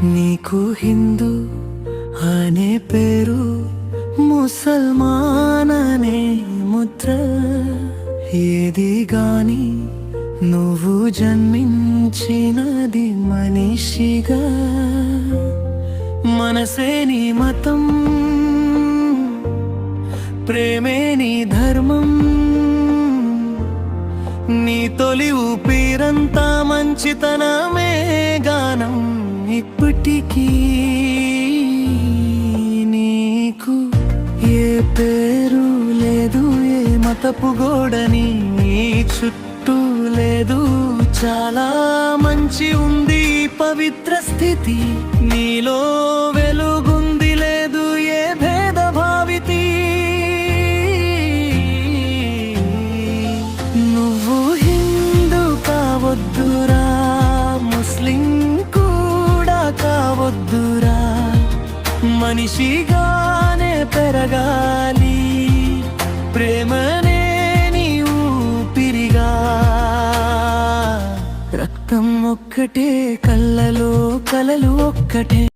నీకు హిందూ అనే పేరు, ముసల్మాన్ అనే ముద్ర, ఏది గాని నువ్వు జన్మించినది మనిషిగా. మనసే నీ మతం, ప్రేమే నీ ధర్మం, నీ తొలి ఊపిరంతా మంచితనమే గానం. ఇప్పటికీ నీకు ఏ పేరు లేదు, ఏ మతపు గోడని చుట్టూ లేదు. చాలా మంచి ఉంది పవిత్ర స్థితి నీలో, వెలుగుంది లేదు ఏ భేదభావితి. నువ్వు హిందూ కావద్దురా, ముస్లిం కూడా కావద్దురా, మనిషిగానే పెరగాలి, ప్రేమనే నీ ఊపిరిగా. రక్తం ఒక్కటే, కళ్ళలో కలలు ఒక్కటే.